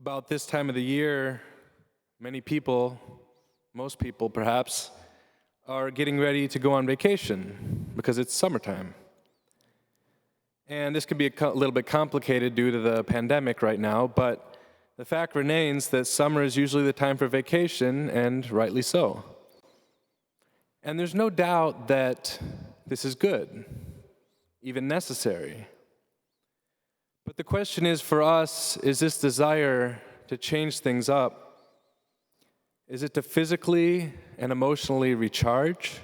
About this time of the year, many people, most people perhaps, are getting ready to go on vacation because it's summertime. And this can be a little bit complicated due to the pandemic right now, but the fact remains that summer is usually the time for vacation, and rightly so. And there's no doubt that this is good, even necessary. But the question is for us, is this desire to change things up, is it to physically and emotionally recharge?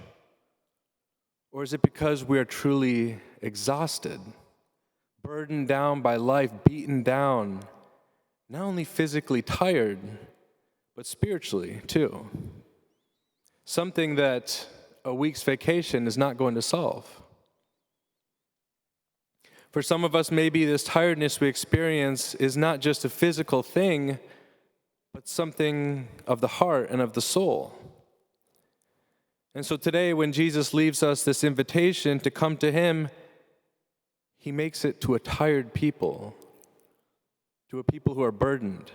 Or is it because we are truly exhausted, burdened down by life, beaten down, not only physically tired, but spiritually too? Something that a week's vacation is not going to solve. For some of us, maybe this tiredness we experience is not just a physical thing, but something of the heart and of the soul. And so today, when Jesus leaves us this invitation to come to Him, He makes it to a tired people, to a people who are burdened.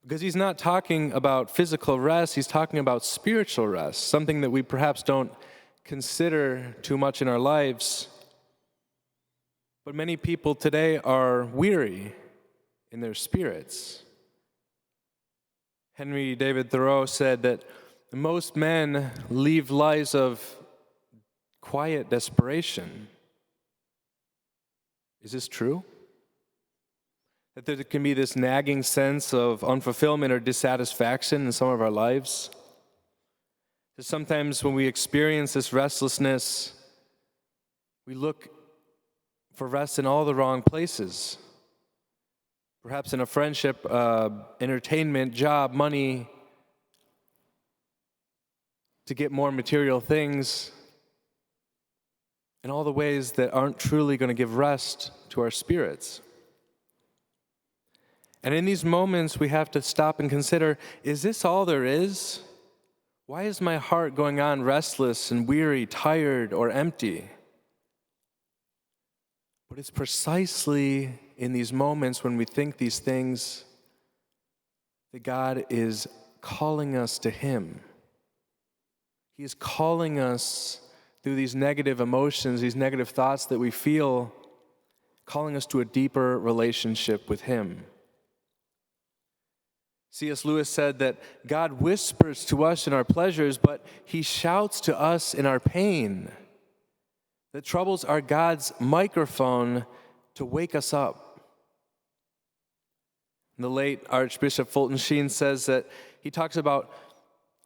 Because He's not talking about physical rest, He's talking about spiritual rest, something that we perhaps don't consider too much in our lives. But many people today are weary in their spirits. Henry David Thoreau said that most men lead lives of quiet desperation. Is this true? That there can be this nagging sense of unfulfillment or dissatisfaction in some of our lives? That sometimes when we experience this restlessness, we look for rest in all the wrong places. Perhaps in a friendship, entertainment, job, money, to get more material things, in all the ways that aren't truly going to give rest to our spirits. And in these moments, we have to stop and consider, is this all there is? Why is my heart going on restless and weary, tired, or empty? But it's precisely in these moments when we think these things that God is calling us to Him. He is calling us through these negative emotions, these negative thoughts that we feel, calling us to a deeper relationship with Him. C.S. Lewis said that God whispers to us in our pleasures, but He shouts to us in our pain. That troubles are God's microphone to wake us up. And the late Archbishop Fulton Sheen says that he talks about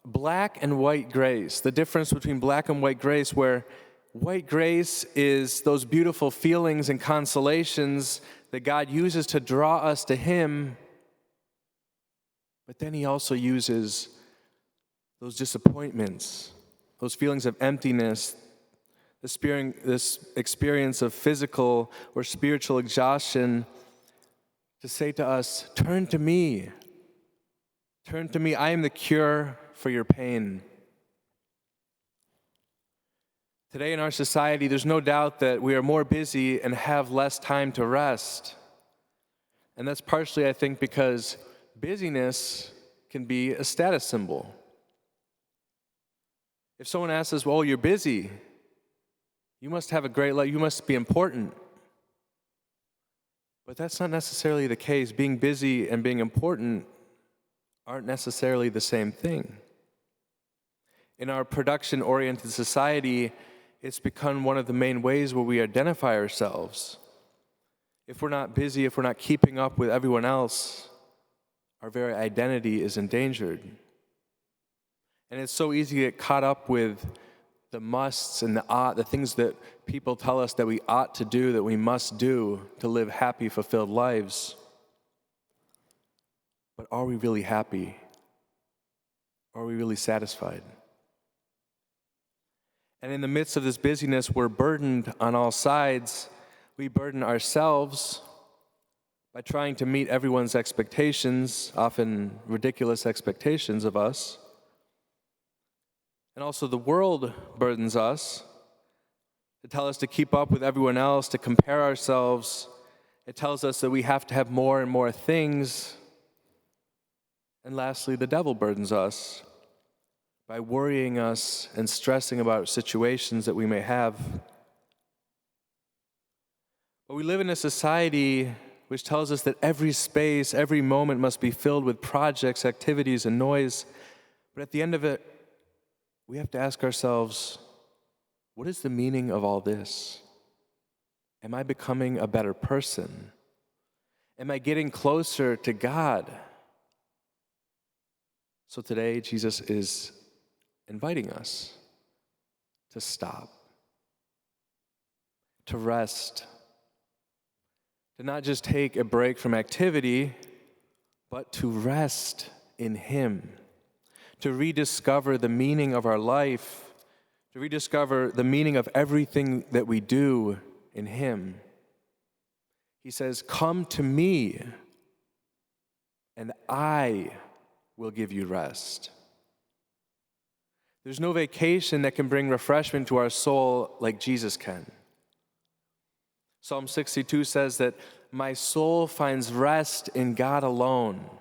black and white grace, the difference between black and white grace, where white grace is those beautiful feelings and consolations that God uses to draw us to Him, but then He also uses those disappointments, those feelings of emptiness, this experience of physical or spiritual exhaustion, to say to us, turn to me. Turn to me. I am the cure for your pain. Today in our society, there's no doubt that we are more busy and have less time to rest. And that's partially, I think, because busyness can be a status symbol. If someone asks us, well, you're busy, you must have a great life, you must be important. But that's not necessarily the case. Being busy and being important aren't necessarily the same thing. In our production-oriented society, it's become one of the main ways where we identify ourselves. If we're not busy, if we're not keeping up with everyone else, our very identity is endangered. And it's so easy to get caught up with the musts and the ought, the things that people tell us that we ought to do, that we must do to live happy, fulfilled lives. But are we really happy? Are we really satisfied? And in the midst of this busyness, we're burdened on all sides. We burden ourselves by trying to meet everyone's expectations, often ridiculous expectations of us. And also the world burdens us to tell us to keep up with everyone else, to compare ourselves, It tells us that we have to have more and more things. And lastly, the devil burdens us by worrying us and stressing about situations that we may have. But we live in a society which tells us that every space, every moment must be filled with projects, activities, and noise. But at the end of it, we have to ask ourselves, what is the meaning of all this? Am I becoming a better person? Am I getting closer to God? So today, Jesus is inviting us to stop, to rest, to not just take a break from activity, but to rest in Him, to rediscover the meaning of our life, to rediscover the meaning of everything that we do in Him. He says, "Come to me, and I will give you rest." There's no vacation that can bring refreshment to our soul like Jesus can. Psalm 62 says that my soul finds rest in God alone.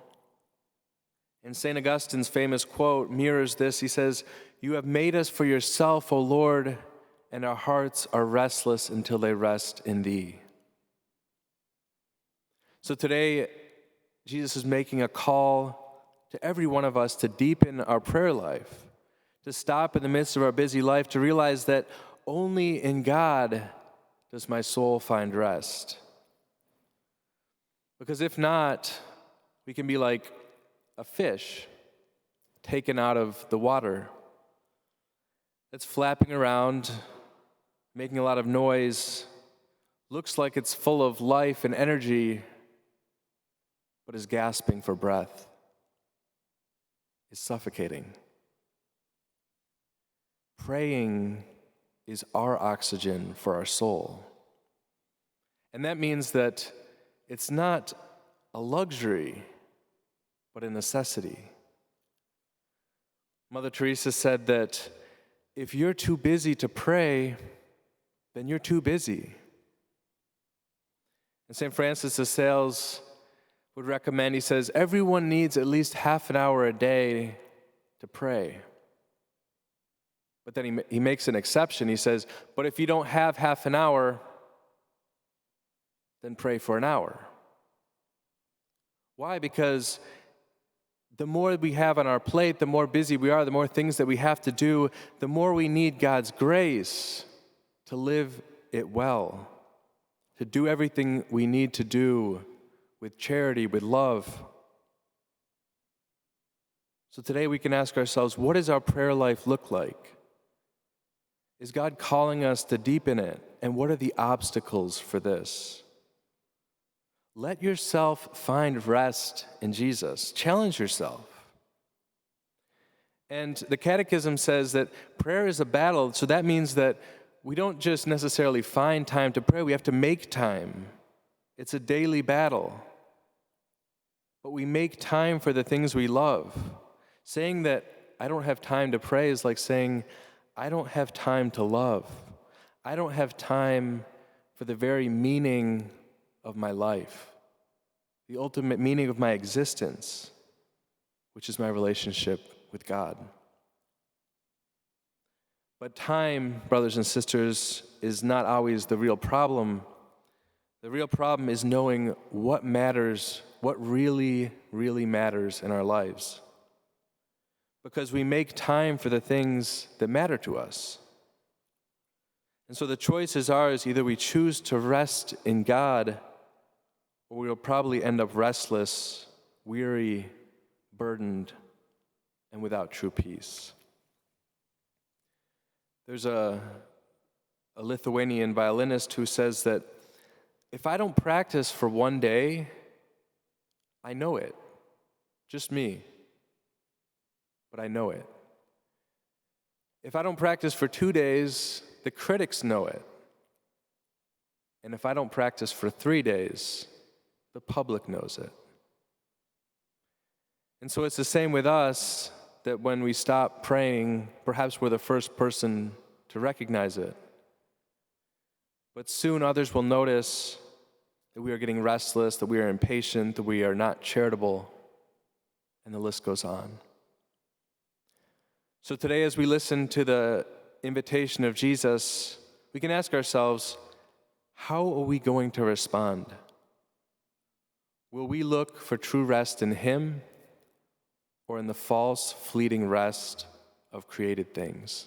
And St. Augustine's famous quote mirrors this. He says, "You have made us for yourself, O Lord, and our hearts are restless until they rest in thee." So today, Jesus is making a call to every one of us to deepen our prayer life, to stop in the midst of our busy life, to realize that only in God does my soul find rest. Because if not, we can be like a fish taken out of the water that's flapping around, making a lot of noise, looks like it's full of life and energy, but is gasping for breath, is suffocating. Praying is our oxygen for our soul. And that means that it's not a luxury, but a necessity. Mother Teresa said that if you're too busy to pray, then you're too busy. And St. Francis de Sales would recommend, he says, everyone needs at least half an hour a day to pray. But then he makes an exception. He says, but if you don't have half an hour, then pray for an hour. Why? Because the more we have on our plate, the more busy we are, the more things that we have to do, the more we need God's grace to live it well, to do everything we need to do with charity, with love. So today we can ask ourselves, what does our prayer life look like? Is God calling us to deepen it? And what are the obstacles for this? Let yourself find rest in Jesus. Challenge yourself. And the Catechism says that prayer is a battle, so that means that we don't just necessarily find time to pray, we have to make time. It's a daily battle. But we make time for the things we love. Saying that I don't have time to pray is like saying, I don't have time to love. I don't have time for the very meaning of my life, the ultimate meaning of my existence, which is my relationship with God. But time, brothers and sisters, is not always the real problem. The real problem is knowing what matters, what really, really matters in our lives. Because we make time for the things that matter to us. And so the choice is ours. Either we choose to rest in God, or we will probably end up restless, weary, burdened, and without true peace. There's a Lithuanian violinist who says that if I don't practice for one day, I know it. Just me. But I know it. If I don't practice for 2 days, the critics know it. And if I don't practice for 3 days, the public knows it. And so it's the same with us, that when we stop praying, perhaps we're the first person to recognize it. But soon others will notice, that we are getting restless, that we are impatient, that we are not charitable, and the list goes on. So today, as we listen to the invitation of Jesus, we can ask ourselves, how are we going to respond? Will we look for true rest in Him or in the false, fleeting rest of created things?